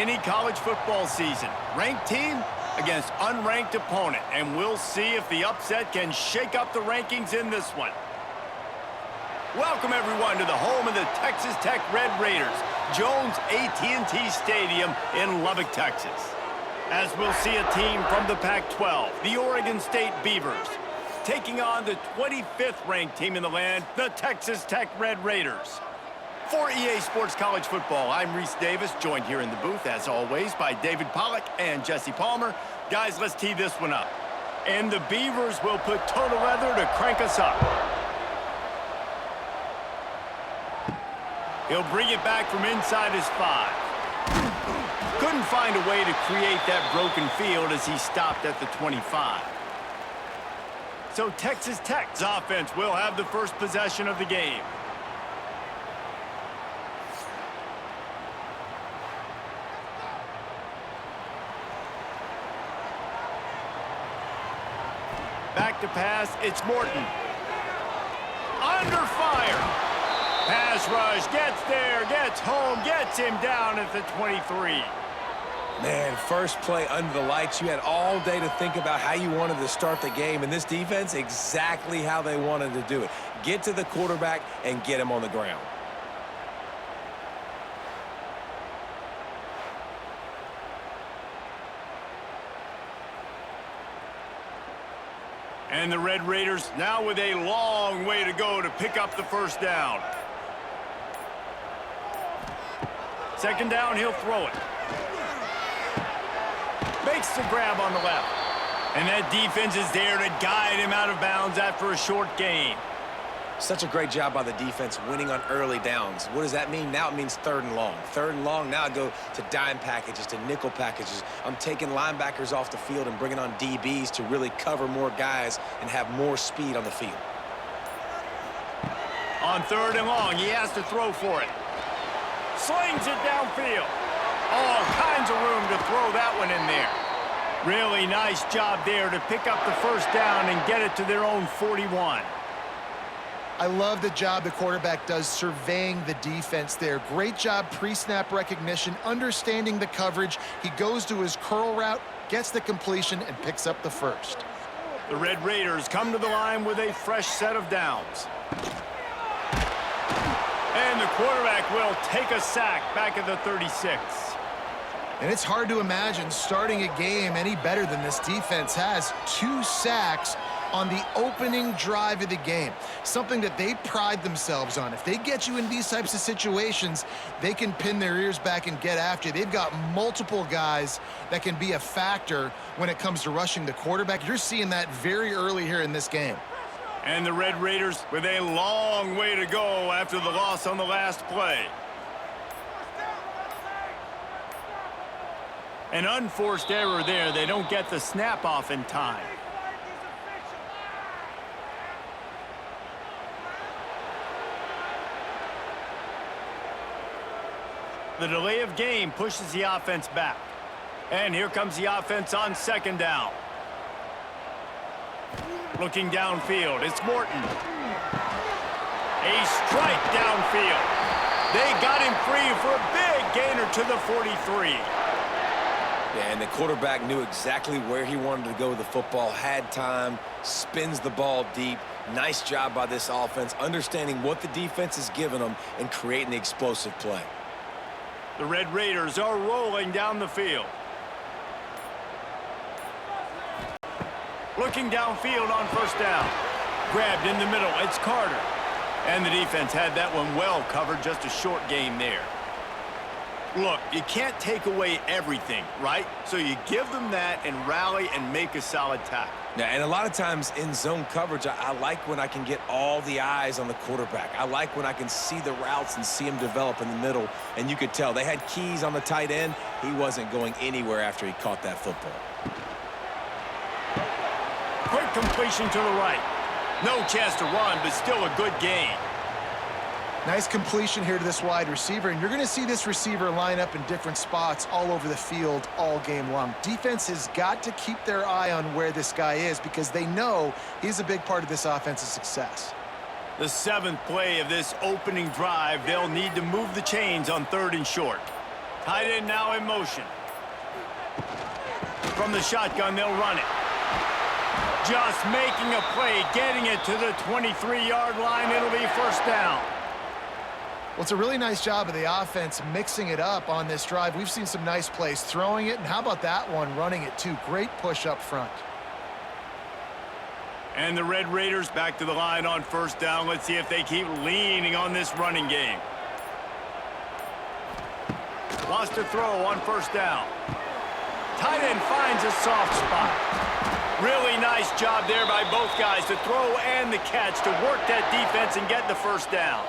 any college football season. Ranked team against unranked opponent, and we'll see if the upset can shake up the rankings in this one. Welcome, everyone, to the home of the Texas Tech Red Raiders, Jones AT&T Stadium in Lubbock, Texas. As we'll see a team from the Pac-12, the Oregon State Beavers, taking on the 25th ranked team in the land, the Texas Tech Red Raiders. For EA Sports College Football, I'm Reese Davis, joined here in the booth, as always, by David Pollack and Jesse Palmer. Guys, let's tee this one up. And the Beavers will put total leather to crank us up. He'll bring it back from inside his 5. Couldn't find a way to create that broken field as he stopped at the 25. So Texas Tech's offense will have the first possession of the game. Back to pass, it's Morton. Under fire. Pass rush, gets there, gets home, gets him down at the 23. Man, first play under the lights. You had all day to think about how you wanted to start the game, and this defense, exactly how they wanted to do it. Get to the quarterback and get him on the ground. And the Red Raiders now with a long way to go to pick up the first down. Second down, he'll throw it. Makes the grab on the left. And that defense is there to guide him out of bounds after a short gain. Such a great job by the defense winning on early downs. What does that mean? Now it means 3rd and long. 3rd and long, now I go to dime packages, to nickel packages. I'm taking linebackers off the field and bringing on DBs to really cover more guys and have more speed on the field. On 3rd and long, he has to throw for it. Slings it downfield. All kinds of room to throw that one in there. Really nice job there to pick up the first down and get it to their own 41. I love the job the quarterback does surveying the defense there. Great job pre-snap recognition, understanding the coverage. He goes to his curl route, gets the completion, and picks up the first. The Red Raiders come to the line with a fresh set of downs. And the quarterback will take a sack back at the 36. And it's hard to imagine starting a game any better than this defense has. 2 sacks on the opening drive of the game. Something that they pride themselves on. If they get you in these types of situations, they can pin their ears back and get after you. They've got multiple guys that can be a factor when it comes to rushing the quarterback. You're seeing that very early here in this game. And the Red Raiders with a long way to go after the loss on the last play. An unforced error there. They don't get the snap off in time. The delay of game pushes the offense back. And here comes the offense on 2nd down. Looking downfield, it's Morton. A strike downfield. They got him free for a big gainer to the 43. Yeah, and the quarterback knew exactly where he wanted to go with the football, had time, spins the ball deep. Nice job by this offense, understanding what the defense is giving them and creating the explosive play. The Red Raiders are rolling down the field. Looking downfield on 1st down. Grabbed in the middle, it's Carter. And the defense had that one well covered, just a short gain there. Look, you can't take away everything, right? So you give them that and rally and make a solid tackle. Yeah, and a lot of times in zone coverage, I like when I can get all the eyes on the quarterback. I like when I can see the routes and see him develop in the middle. And you could tell they had keys on the tight end. He wasn't going anywhere after he caught that football. Quick completion to the right. No chance to run, but still a good gain. Nice completion here to this wide receiver, and you're going to see this receiver line up in different spots all over the field all game long. Defense has got to keep their eye on where this guy is because they know he's a big part of this offense's success. The 7th play of this opening drive, they'll need to move the chains on 3rd and short. Tight end now in motion. From the shotgun, they'll run it. Just making a play, getting it to the 23-yard line. It'll be first down. Well, it's a really nice job of the offense mixing it up on this drive. We've seen some nice plays throwing it, and how about that one running it too? Great push up front. And the Red Raiders back to the line on first down. Let's see if they keep leaning on this running game. Lost a throw on first down. Tight end finds a soft spot. Really nice job there by both guys, the throw and the catch, to work that defense and get the first down.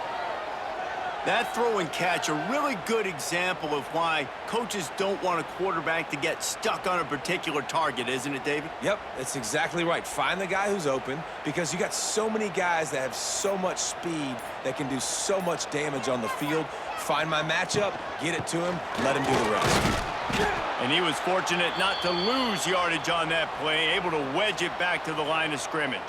That throw and catch, a really good example of why coaches don't want a quarterback to get stuck on a particular target, isn't it, David? Yep, that's exactly right. Find the guy who's open, because you got so many guys that have so much speed that can do so much damage on the field. Find my matchup, get it to him, let him do the rest. And he was fortunate not to lose yardage on that play, able to wedge it back to the line of scrimmage.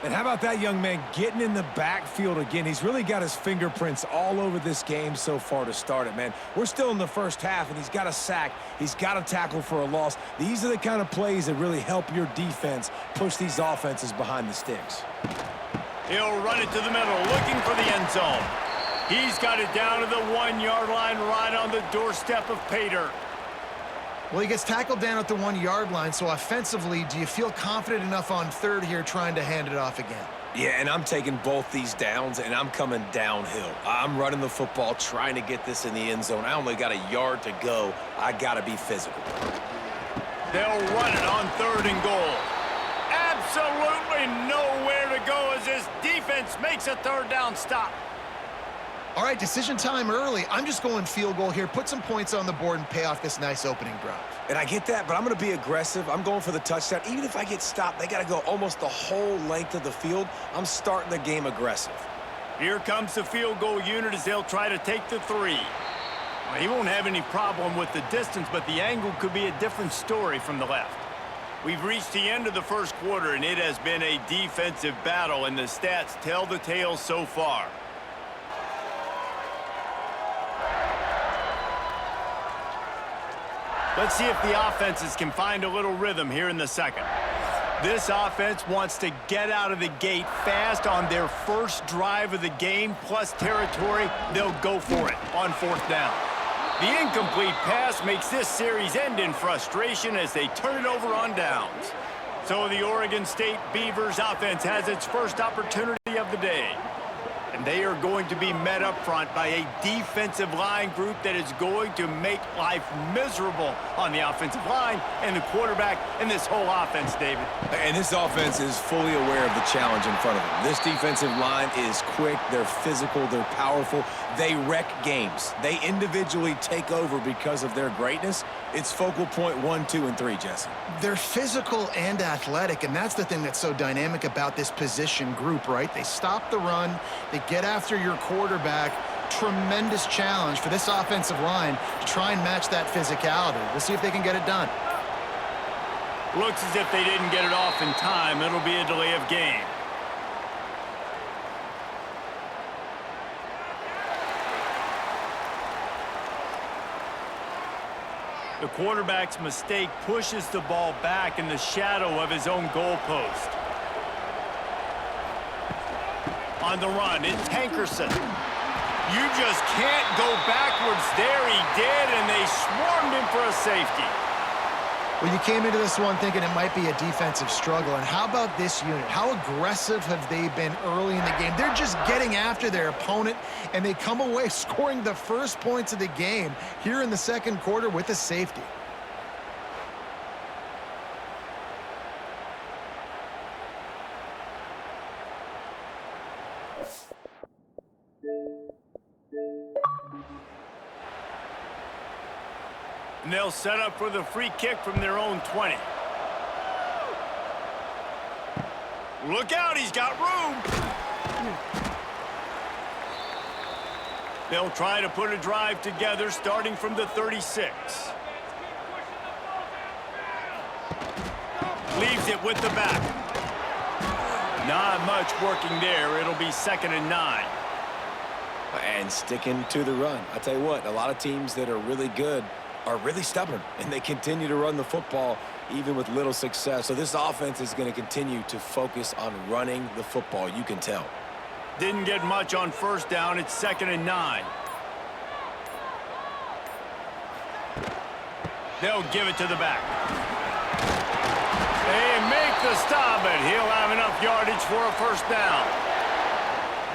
And how about that young man getting in the backfield again? He's really got his fingerprints all over this game so far to start it, man. We're still in the first half, and he's got a sack. He's got a tackle for a loss. These are the kind of plays that really help your defense push these offenses behind the sticks. He'll run it to the middle, looking for the end zone. He's got it down to the 1-yard line, right on the doorstep of pay dirt. Well, he gets tackled down at the 1-yard line, so offensively, do you feel confident enough on third here trying to hand it off again? Yeah, and I'm taking both these downs, and I'm coming downhill. I'm running the football, trying to get this in the end zone. I only got a yard to go. I got to be physical. They'll run it on third and goal. Absolutely nowhere to go as this defense makes a third down stop. All right, decision time early. I'm just going field goal here. Put some points on the board and pay off this nice opening drive. And I get that, but I'm going to be aggressive. I'm going for the touchdown. Even if I get stopped, they got to go almost the whole length of the field. I'm starting the game aggressive. Here comes the field goal unit as they'll try to take the 3. Well, he won't have any problem with the distance, but the angle could be a different story from the left. We've reached the end of the first quarter, and it has been a defensive battle, and the stats tell the tale so far. Let's see if the offenses can find a little rhythm here in the second. This offense wants to get out of the gate fast on their first drive of the game, plus territory. They'll go for it on fourth down. The incomplete pass makes this series end in frustration as they turn it over on downs. So the Oregon State Beavers offense has its first opportunity of the day. And they are going to be met up front by a defensive line group that is going to make life miserable on the offensive line and the quarterback and this whole offense, David. And this offense is fully aware of the challenge in front of them. This defensive line is quick, they're physical, they're powerful. They wreck games. They individually take over because of their greatness. It's focal point 1, 2, and 3, Jesse. They're physical and athletic, and that's the thing that's so dynamic about this position group, right? They stop the run, they get after your quarterback. Tremendous challenge for this offensive line to try and match that physicality. We'll see if they can get it done. Looks as if they didn't get it off in time. It'll be a delay of game. The quarterback's mistake pushes the ball back in the shadow of his own goalpost. On the run, it's Hankerson. You just can't go backwards there. He did, and they swarmed him for a safety. Well, you came into this one thinking it might be a defensive struggle, and how about this unit? How aggressive have they been early in the game? They're just getting after their opponent, and they come away scoring the first points of the game here in the second quarter with a safety. And they'll set up for the free kick from their own 20. Look out, he's got room. They'll try to put a drive together starting from the 36. Leaves it with the back. Not much working there. It'll be 2nd and 9. And sticking to the run. I tell you what, a lot of teams that are really good are really stubborn, and they continue to run the football even with little success. So this offense is going to continue to focus on running the football. You can tell. Didn't get much on first down. It's 2nd and 9. They'll give it to the back. They make the stop, but he'll have enough yardage for a first down.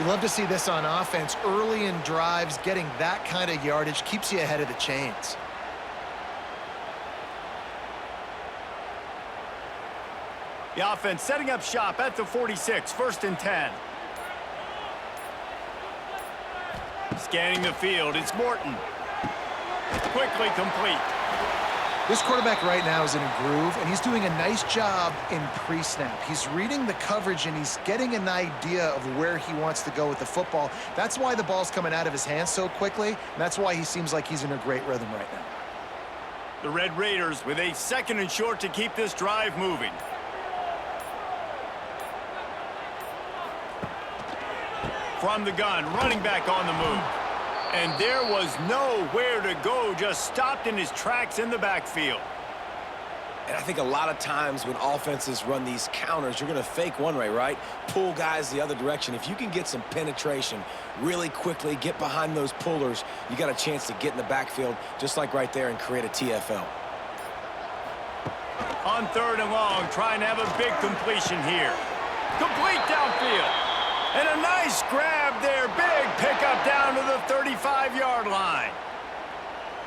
You love to see this on offense. Early in drives, getting that kind of yardage keeps you ahead of the chains. The offense setting up shop at the 46, 1st and 10. Scanning the field, it's Morton. Quickly complete. This quarterback right now is in a groove, and he's doing a nice job in pre-snap. He's reading the coverage, and he's getting an idea of where he wants to go with the football. That's why the ball's coming out of his hands so quickly, and that's why he seems like he's in a great rhythm right now. The Red Raiders with a 2nd and short to keep this drive moving. From the gun, running back on the move. And there was nowhere to go, just stopped in his tracks in the backfield. And I think a lot of times when offenses run these counters, you're going to fake one way, right? Pull guys the other direction. If you can get some penetration really quickly, get behind those pullers, you got a chance to get in the backfield, just like right there, and create a TFL. On 3rd and long, trying to have a big completion here. Complete downfield. And a nice grab there. Big pickup down to the 35-yard line.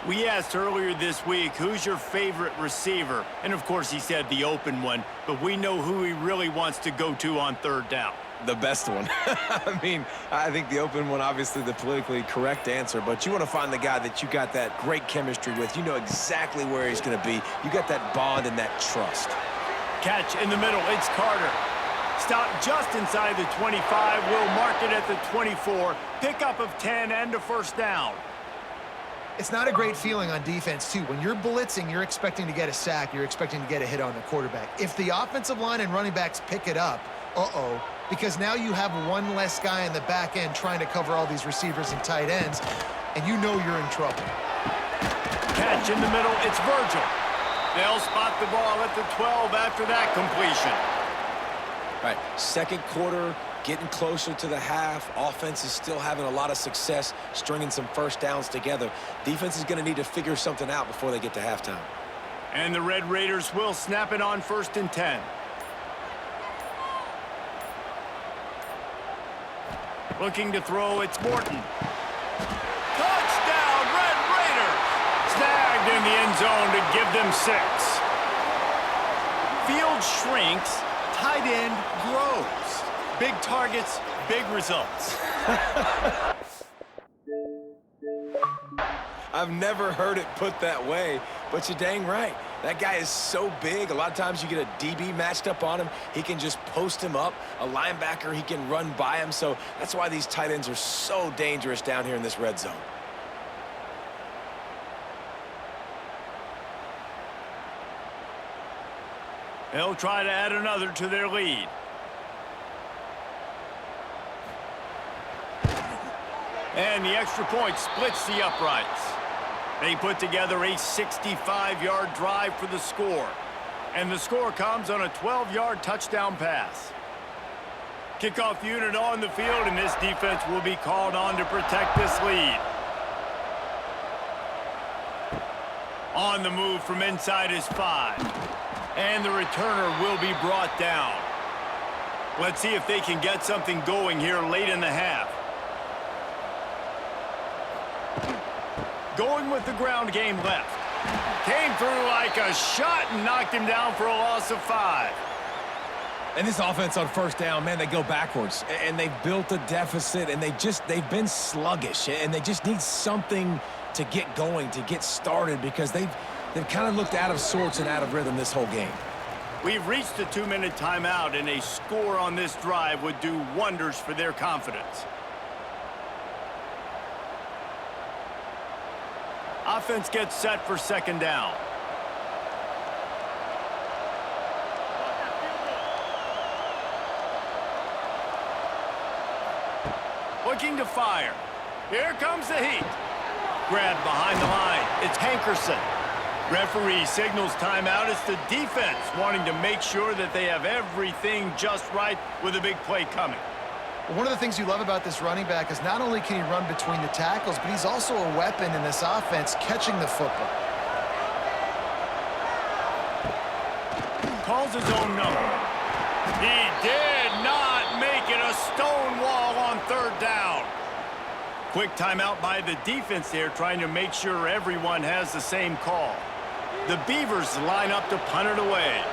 We asked earlier this week, who's your favorite receiver? And, of course, he said the open one. But we know who he really wants to go to on 3rd down. The best one. I mean, I think the open one, obviously the politically correct answer, but you want to find the guy that you got that great chemistry with. You know exactly where he's going to be. You got that bond and that trust. Catch in the middle. It's Carter. Stop just inside the 25. We'll mark it at the 24. Pickup of 10 and a first down. It's not a great feeling on defense, too. When you're blitzing, you're expecting to get a sack. You're expecting to get a hit on the quarterback. If the offensive line and running backs pick it up, because now you have one less guy in the back end trying to cover all these receivers and tight ends, and you know you're in trouble. Catch in the middle. It's Virgil. They'll spot the ball at the 12 after that completion. All right, 2nd quarter, getting closer to the half. Offense is still having a lot of success stringing some first downs together. Defense is going to need to figure something out before they get to halftime. And the Red Raiders will snap it on 1st and 10. Looking to throw, it's Morton. Touchdown, Red Raiders! Snagged in the end zone to give them 6. Field shrinks. Tight end grows. Big targets, big results. I've never heard it put that way, but you're dang right. That guy is so big. A lot of times you get a DB matched up on him. He can just post him up. A linebacker, he can run by him. So that's why these tight ends are so dangerous down here in this red zone. They'll try to add another to their lead. And the extra point splits the uprights. They put together a 65-yard drive for the score. And the score comes on a 12-yard touchdown pass. Kickoff unit on the field, and this defense will be called on to protect this lead. On the move from inside his 5. And the returner will be brought down. Let's see if they can get something going here late in the half. Going with the ground game left. Came through like a shot and knocked him down for a loss of 5. And this offense on first down, man, they go backwards. And they've built a deficit, and they've been sluggish. And they just need something to get going, to get started, because they've kind of looked out of sorts and out of rhythm this whole game. We've reached a 2-minute timeout, and a score on this drive would do wonders for their confidence. Offense gets set for 2nd down. Looking to fire. Here comes the heat. Grabbed behind the line. It's Hankerson. Referee signals timeout. It's the defense wanting to make sure that they have everything just right with a big play coming. One of the things you love about this running back is not only can he run between the tackles, but he's also a weapon in this offense catching the football. Calls his own number. He did not make it a stone wall on third down. Quick timeout by the defense there, trying to make sure everyone has the same call. The Beavers line up to punt it away.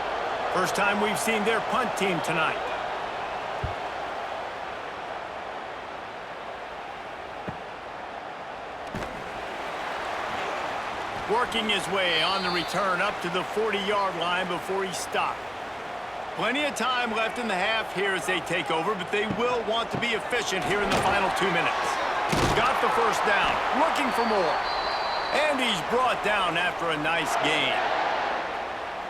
First time we've seen their punt team tonight. Working his way on the return up to the 40-yard line before he stopped. Plenty of time left in the half here as they take over, but they will want to be efficient here in the final 2 minutes. Got the first down, looking for more. And he's brought down after a nice gain.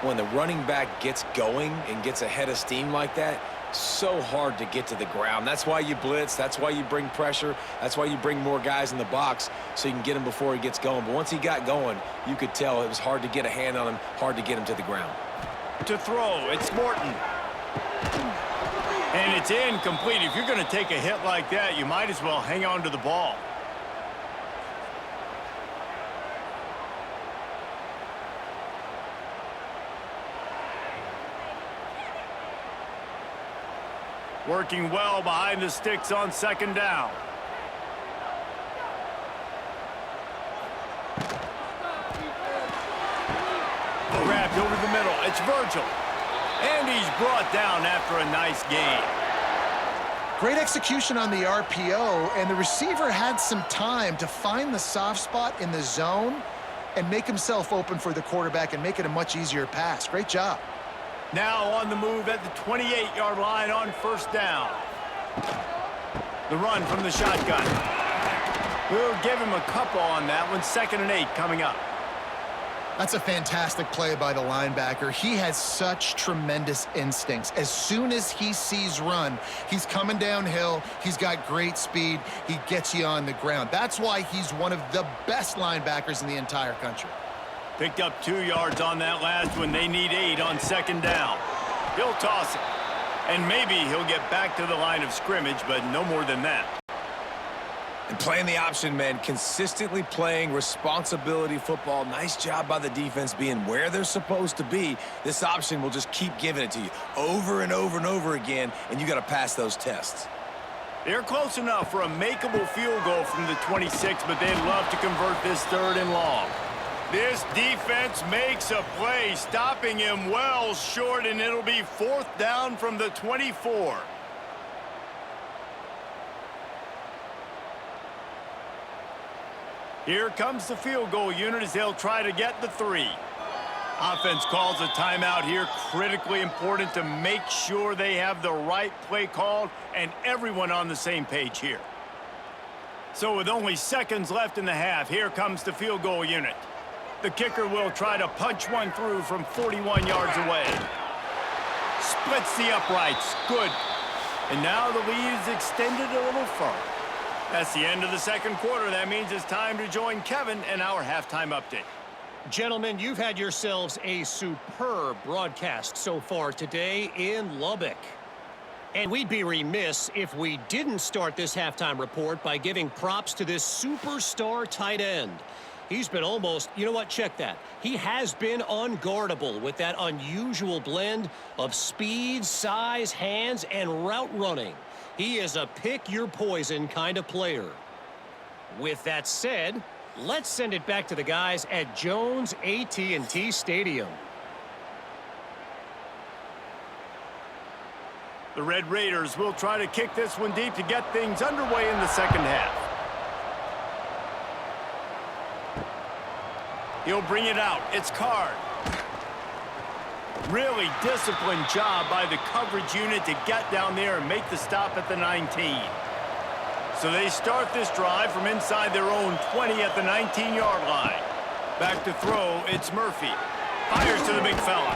When the running back gets going and gets ahead of steam like that, so hard to get to the ground. That's why you blitz. That's why you bring pressure. That's why you bring more guys in the box so you can get him before he gets going. But once he got going, you could tell it was hard to get a hand on him, hard to get him to the ground. To throw, it's Morton. And it's incomplete. If you're going to take a hit like that, you might as well hang on to the ball. Working well behind the sticks on second down. Grabbed over the middle. It's Virgil. And he's brought down after a nice gain. Great execution on the RPO, and the receiver had some time to find the soft spot in the zone and make himself open for the quarterback and make it a much easier pass. Great job. Now on the move at the 28-yard line on first down. The run from the shotgun. We'll give him a couple on that one. 2nd and 8 coming up. That's a fantastic play by the linebacker. He has such tremendous instincts. As soon as he sees run, he's coming downhill. He's got great speed. He gets you on the ground. That's why he's one of the best linebackers in the entire country. Picked up 2 yards on that last one. They need 8 on second down. He'll toss it. And maybe he'll get back to the line of scrimmage, but no more than that. And playing the option, man, consistently playing responsibility football. Nice job by the defense being where they're supposed to be. This option will just keep giving it to you over and over and over again, and you got to pass those tests. They're close enough for a makeable field goal from the 26, but they'd love to convert this 3rd and long. This defense makes a play, stopping him well short, and it'll be 4th down from the 24. Here comes the field goal unit as they'll try to get the 3. Offense calls a timeout here. Critically important to make sure they have the right play called and everyone on the same page here. So with only seconds left in the half, here comes the field goal unit. The kicker will try to punch one through from 41 yards away. Splits the uprights. Good. And now the lead is extended a little further. That's the end of the second quarter. That means it's time to join Kevin and our halftime update. Gentlemen, you've had yourselves a superb broadcast so far today in Lubbock. And we'd be remiss if we didn't start this halftime report by giving props to this superstar tight end. He's been almost, you know what, check that. He has been unguardable with that unusual blend of speed, size, hands, and route running. He is a pick-your-poison kind of player. With that said, let's send it back to the guys at Jones AT&T Stadium. The Red Raiders will try to kick this one deep to get things underway in the second half. He'll bring it out. It's Card. Really disciplined job by the coverage unit to get down there and make the stop at the 19. So they start this drive from inside their own 20 at the 19-yard line. Back to throw, it's Murphy. Fires to the big fella.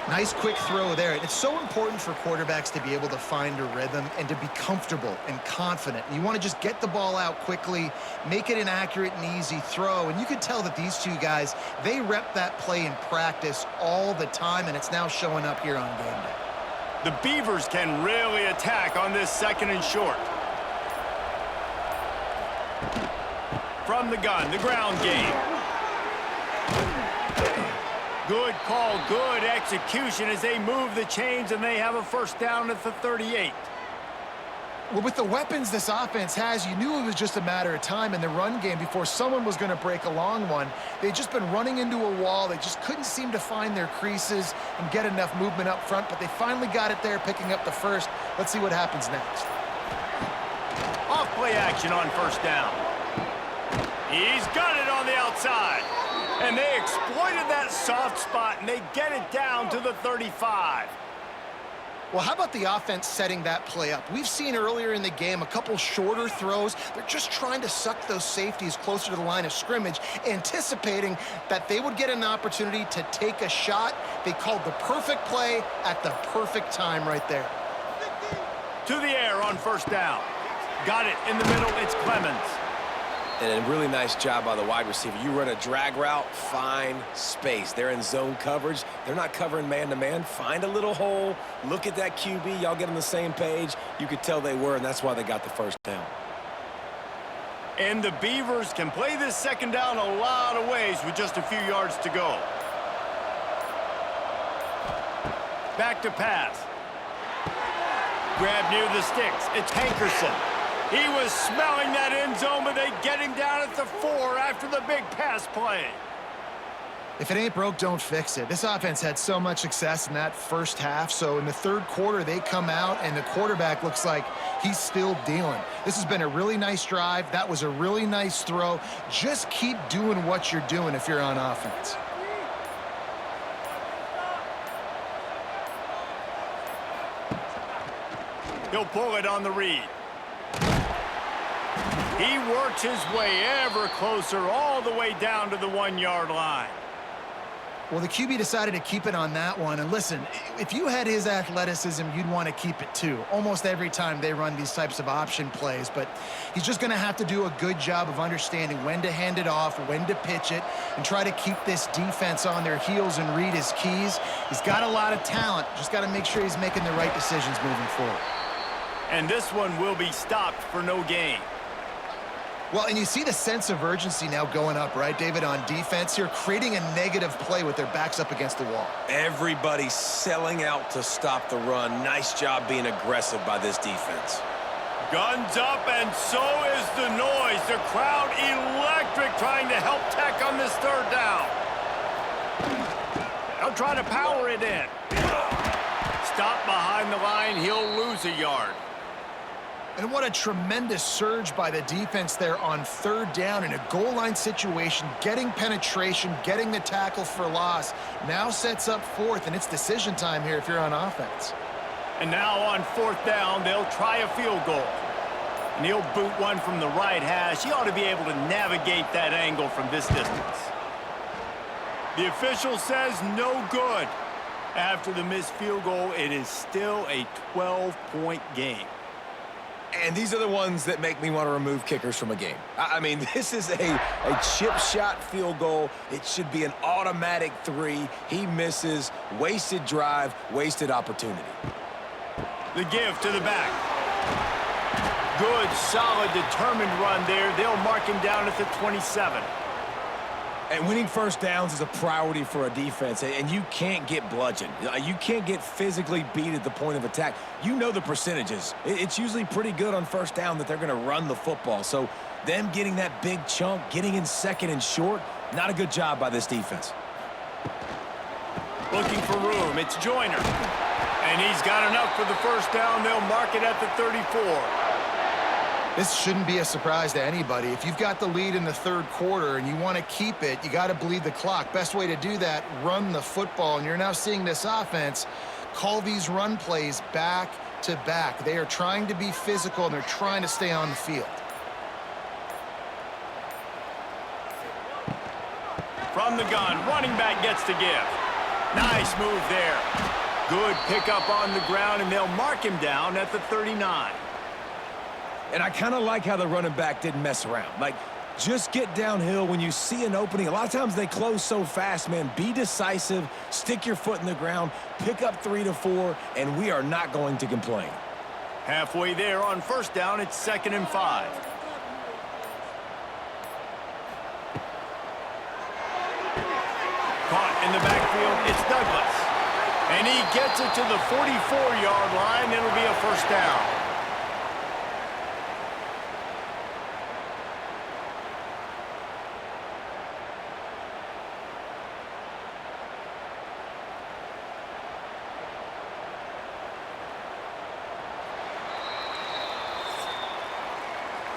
Nice quick throw there. And it's so important for quarterbacks to be able to find a rhythm and to be comfortable and confident. You want to just get the ball out quickly, make it an accurate and easy throw. And you can tell that these two guys, they rep that play in practice all the time, and it's now showing up here on game day. The Beavers can really attack on this 2nd and short. From the gun, the ground game. Good call, good execution as they move the chains, and they have a 1st down at the 38. Well, with the weapons this offense has, you knew it was just a matter of time in the run game before someone was going to break a long one. They'd just been running into a wall. They just couldn't seem to find their creases and get enough movement up front, but they finally got it there, picking up the 1st. Let's see what happens next. Off play action on 1st down. He's got it on the outside. And they exploited that soft spot, and they get it down to the 35. Well, how about the offense setting that play up? We've seen earlier in the game a couple shorter throws. They're just trying to suck those safeties closer to the line of scrimmage, anticipating that they would get an opportunity to take a shot. They called the perfect play at the perfect time right there. To the air on 1st down. Got it in the middle. It's Clemens. And a really nice job by the wide receiver. You run a drag route, find space. They're in zone coverage. They're not covering man-to-man. Find a little hole. Look at that QB. Y'all get on the same page. You could tell they were, and that's why they got the 1st down. And the Beavers can play this 2nd down a lot of ways with just a few yards to go. Back to pass. Grab near the sticks. It's Hankerson. He was smelling that end zone, but they get him down at the 4 after the big pass play. If it ain't broke, don't fix it. This offense had so much success in that 1st half, so in the 3rd quarter, they come out, and the quarterback looks like he's still dealing. This has been a really nice drive. That was a really nice throw. Just keep doing what you're doing if you're on offense. He'll pull it on the read. He works his way ever closer all the way down to the 1-yard line. Well, the QB decided to keep it on that one. And listen, if you had his athleticism, you'd want to keep it too. Almost every time they run these types of option plays. But he's just going to have to do a good job of understanding when to hand it off, when to pitch it, and try to keep this defense on their heels and read his keys. He's got a lot of talent. Just got to make sure he's making the right decisions moving forward. And this one will be stopped for no gain. Well, and you see the sense of urgency now going up, right, David, on defense here, creating a negative play with their backs up against the wall. Everybody's selling out to stop the run. Nice job being aggressive by this defense. Guns up, and so is the noise. The crowd electric, trying to help Tech on this 3rd down. They'll try to power it in. Stop behind the line. He'll lose a yard. And what a tremendous surge by the defense there on 3rd down in a goal line situation, getting penetration, getting the tackle for loss. Now sets up 4th, and it's decision time here if you're on offense. And now on 4th down, they'll try a field goal. And he'll boot one from the right hash. He ought to be able to navigate that angle from this distance. The official says no good. After the missed field goal, it is still a 12-point game. And these are the ones that make me want to remove kickers from a game. I mean, this is a chip shot field goal. It should be an automatic 3. He misses. Wasted drive, wasted opportunity. The give to the back. Good, solid, determined run there. They'll mark him down at the 27. And winning 1st downs is a priority for a defense, and you can't get bludgeoned. You can't get physically beat at the point of attack. You know the percentages. It's usually pretty good on 1st down that they're going to run the football. So them getting that big chunk, getting in 2nd and short, not a good job by this defense. Looking for room. It's Joyner. And he's got enough for the 1st down. They'll mark it at the 34. This shouldn't be a surprise to anybody. If you've got the lead in the 3rd quarter and you want to keep it, you got to bleed the clock. Best way to do that, run the football. And you're now seeing this offense call these run plays back to back. They are trying to be physical, and they're trying to stay on the field. From the gun, running back gets the give. Nice move there. Good pickup on the ground, and they'll mark him down at the 39. And I kind of like how the running back didn't mess around. Like, just get downhill when you see an opening. A lot of times they close so fast, man. Be decisive, stick your foot in the ground, pick up 3 to 4, and we are not going to complain. Halfway there on first down, it's 2nd and 5. Caught in the backfield, it's Douglas. And he gets it to the 44-yard line. It'll be a first down.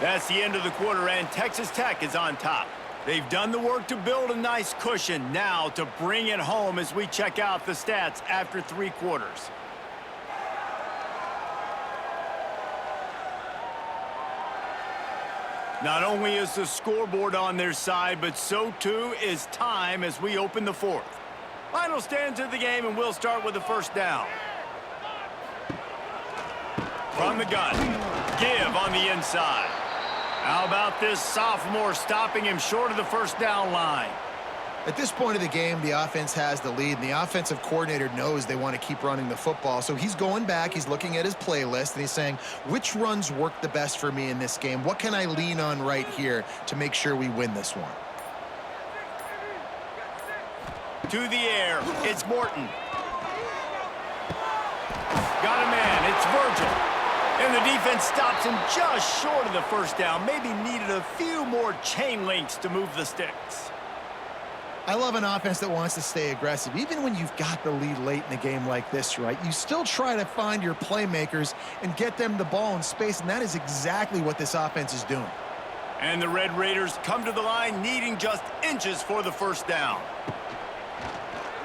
That's the end of the quarter, and Texas Tech is on top. They've done the work to build a nice cushion. Now to bring it home as we check out the stats after 3 quarters. Not only is the scoreboard on their side, but so too is time as we open the 4th. Final stands of the game, and we'll start with the first down. From the gun, give on the inside. How about this sophomore stopping him short of the first down line? At this point of the game, the offense has the lead, and the offensive coordinator knows they want to keep running the football. So he's going back, he's looking at his playlist, and he's saying, which runs work the best for me in this game? What can I lean on right here to make sure we win this one? To the air, it's Morton. Got a man, it's Virgil. And the defense stops him just short of the first down. Maybe needed a few more chain links to move the sticks. I love an offense that wants to stay aggressive. Even when you've got the lead late in the game like this, right, you still try to find your playmakers and get them the ball in space, and that is exactly what this offense is doing. And the Red Raiders come to the line needing just inches for the first down.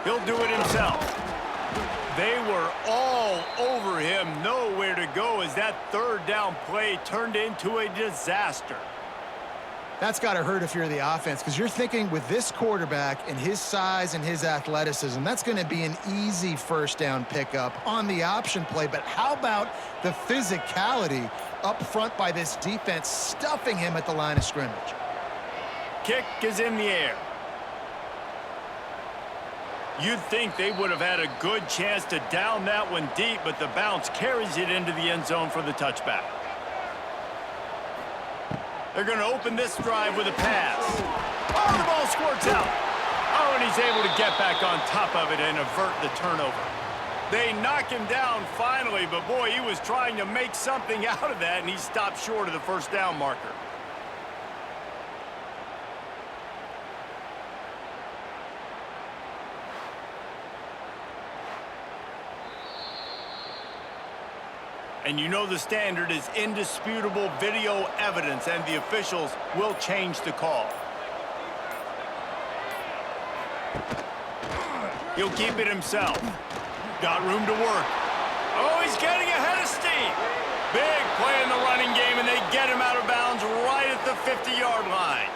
He'll do it himself. They were all over him, nowhere to go as that 3rd down play turned into a disaster. That's got to hurt if you're the offense, because you're thinking with this quarterback and his size and his athleticism, that's going to be an easy first down pickup on the option play. But how about the physicality up front by this defense, stuffing him at the line of scrimmage? Kick is in the air. You'd think they would have had a good chance to down that one deep, but the bounce carries it into the end zone for the touchback. They're going to open this drive with a pass. Oh, the ball squirts out. Oh, and he's able to get back on top of it and avert the turnover. They knock him down finally, but boy, he was trying to make something out of that, and he stopped short of the first down marker. And you know the standard is indisputable video evidence, and the officials will change the call. He'll keep it himself. Got room to work. Oh, he's getting ahead of steam. Big play in the running game, and they get him out of bounds right at the 50-yard line.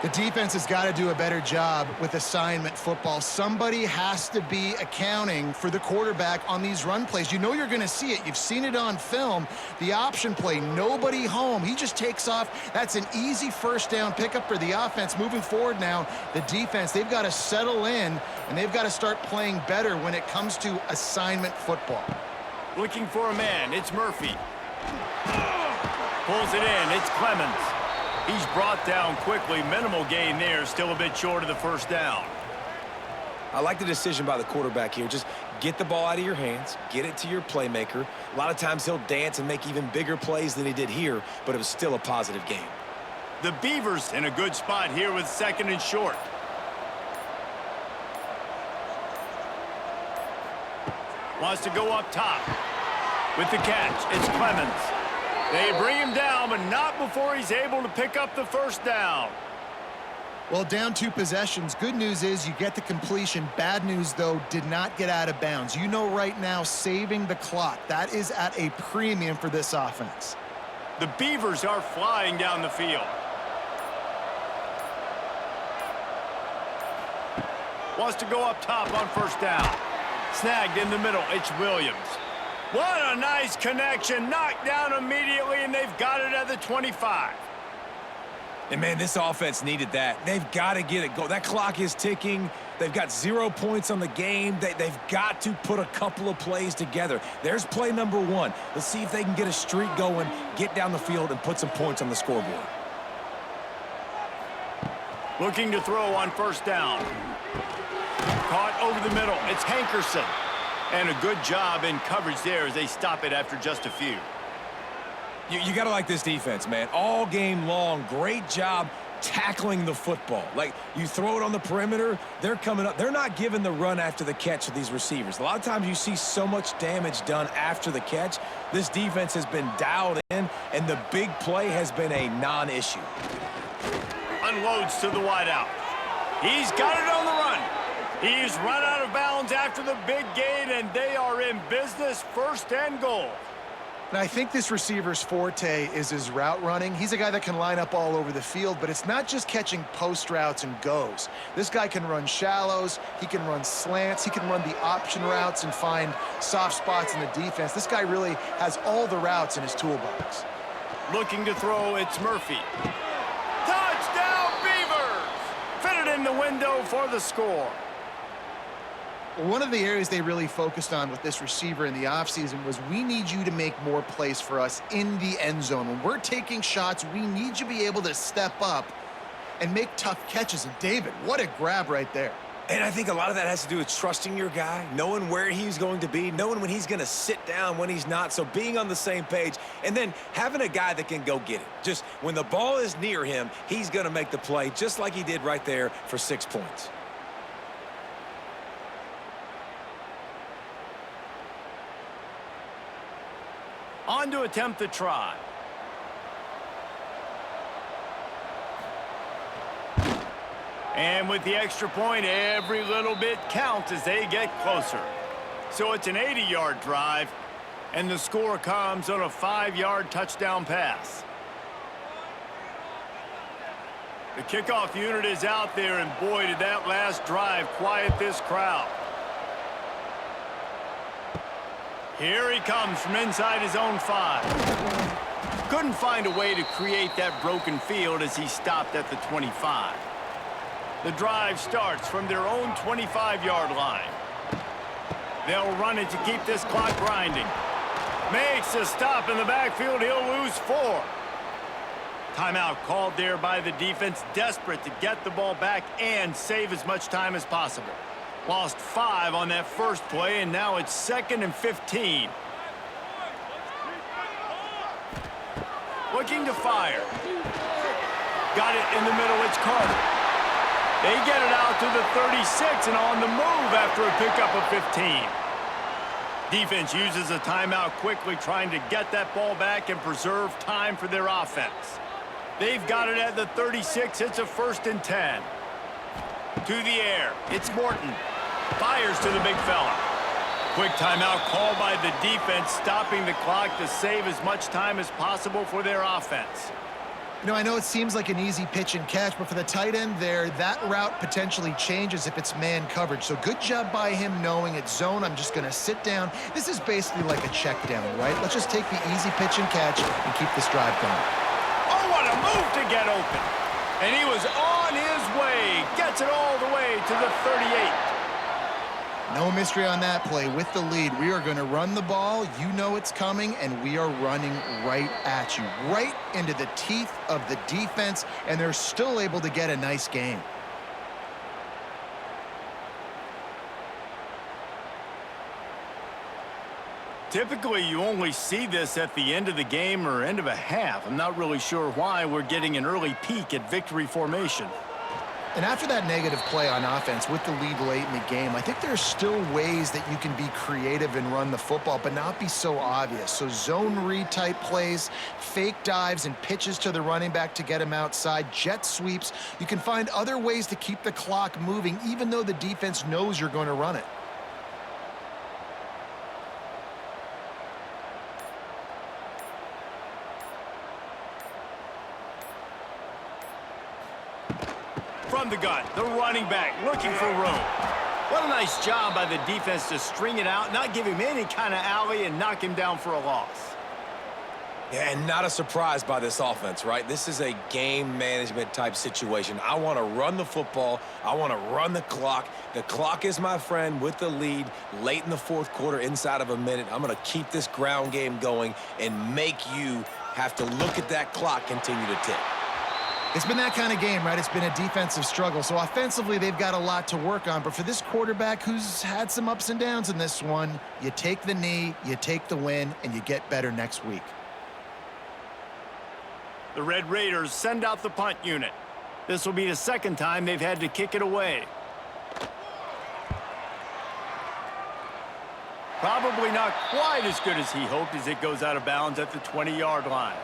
The defense has got to do a better job with assignment football. Somebody has to be accounting for the quarterback on these run plays. You know you're going to see it. You've seen it on film. The option play, nobody home. He just takes off. That's an easy first down pickup for the offense. Moving forward now, the defense, they've got to settle in, and they've got to start playing better when it comes to assignment football. Looking for a man. It's Murphy. Pulls it in. It's Clemens. He's brought down quickly. Minimal gain there. Still a bit short of the first down. I like the decision by the quarterback here. Just get the ball out of your hands, get it to your playmaker. A lot of times he'll dance and make even bigger plays than he did here, but it was still a positive game. The Beavers in a good spot here with 2nd and short. Wants to go up top. With the catch, it's Clemens. They bring him down, but not before he's able to pick up the first down. Well, down 2 possessions. Good news is you get the completion. Bad news, though, did not get out of bounds. You know right now, saving the clock, that is at a premium for this offense. The Beavers are flying down the field. Wants to go up top on first down. Snagged in the middle. It's Williams. What a nice connection. Knocked down immediately, and they've got it at the 25. And, man, this offense needed that. They've got to get it going. That clock is ticking. They've got 0 points on the game. They've got to put a couple of plays together. There's play number 1. Let's see if they can get a streak going, get down the field, and put some points on the scoreboard. Looking to throw on first down. Caught over the middle. It's Hankerson. And a good job in coverage there as they stop it after just a few. You got to like this defense, man. All game long, great job tackling the football. Like, you throw it on the perimeter, they're coming up. They're not giving the run after the catch to these receivers. A lot of times you see so much damage done after the catch. This defense has been dialed in, and the big play has been a non-issue. Unloads to the wideout. He's got it on the run. He's run out of bounds after the big gain, and they are in business, 1st and goal. And I think this receiver's forte is his route running. He's a guy that can line up all over the field, but it's not just catching post routes and goes. This guy can run shallows, he can run slants, he can run the option routes and find soft spots in the defense. This guy really has all the routes in his toolbox. Looking to throw, it's Murphy. Touchdown, Beavers! Fitted in the window for the score. One of the areas they really focused on with this receiver in the offseason was we need you to make more plays for us in the end zone. When we're taking shots, we need you to be able to step up and make tough catches. And David, what a grab right there. And I think a lot of that has to do with trusting your guy, knowing where he's going to be, knowing when he's going to sit down, when he's not, so being on the same page, and then having a guy that can go get it. Just when the ball is near him, he's going to make the play just like he did right there for 6 points. On to attempt the try. And with the extra point, every little bit counts as they get closer. So it's an 80-yard drive, and the score comes on a 5-yard touchdown pass. The kickoff unit is out there, and boy, did that last drive quiet this crowd. Here he comes from inside his own 5. Couldn't find a way to create that broken field as he stopped at the 25. The drive starts from their own 25-yard line. They'll run it to keep this clock grinding. Makes a stop in the backfield. He'll lose 4. Timeout called there by the defense, desperate to get the ball back and save as much time as possible. Lost 5 on that first play, and now it's 2nd and 15. Looking to fire. Got it in the middle. It's Carter. They get it out to the 36 and on the move after a pickup of 15. Defense uses a timeout quickly, trying to get that ball back and preserve time for their offense. They've got it at the 36. It's a 1st and 10. To the air. It's Morton. Fires to the big fella. Quick timeout called by the defense, stopping the clock to save as much time as possible for their offense. You know, I know it seems like an easy pitch and catch, but for the tight end there, that route potentially changes if it's man coverage. So good job by him knowing it's zone. I'm just going to sit down. This is basically like a check down, right? Let's just take the easy pitch and catch and keep this drive going. Oh, what a move to get open. And he was on his way. Gets it all the way to the 38. No mystery on that play. With the lead, we are going to run the ball. You know it's coming, and we are running right at you, right into the teeth of the defense, and they're still able to get a nice game. Typically, you only see this at the end of the game or end of a half. I'm not really sure why we're getting an early peek at victory formation. And after that negative play on offense with the lead late in the game, I think there's still ways that you can be creative and run the football, but not be so obvious. So zone read type plays, fake dives and pitches to the running back to get him outside, jet sweeps. You can find other ways to keep the clock moving, even though the defense knows you're going to run it. From the gun, the right running back looking for room. What a nice job by the defense to string it out, not give him any kind of alley, and knock him down for a loss. Yeah, and not a surprise by this offense, right? This is a game management type situation. I want to run the football. I want to run the clock. The clock is my friend with the lead late in the fourth quarter, inside of a minute. I'm going to keep this ground game going and make you have to look at that clock continue to tick. It's been that kind of game, right? It's been a defensive struggle. So offensively, they've got a lot to work on. But for this quarterback who's had some ups and downs in this one, you take the knee, you take the win, and you get better next week. The Red Raiders send out the punt unit. This will be the second time they've had to kick it away. Probably not quite as good as he hoped as it goes out of bounds at the 20-yard line.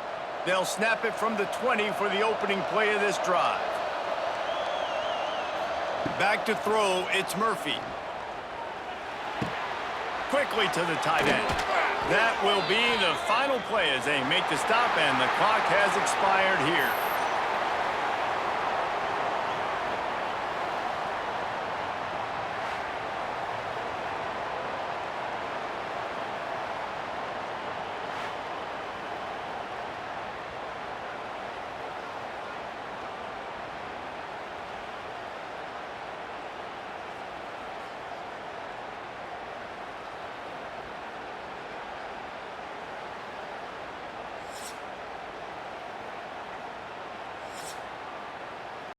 They'll snap it from the 20 for the opening play of this drive. Back to throw, it's Murphy. Quickly to the tight end. That will be the final play as they make the stop, and the clock has expired here.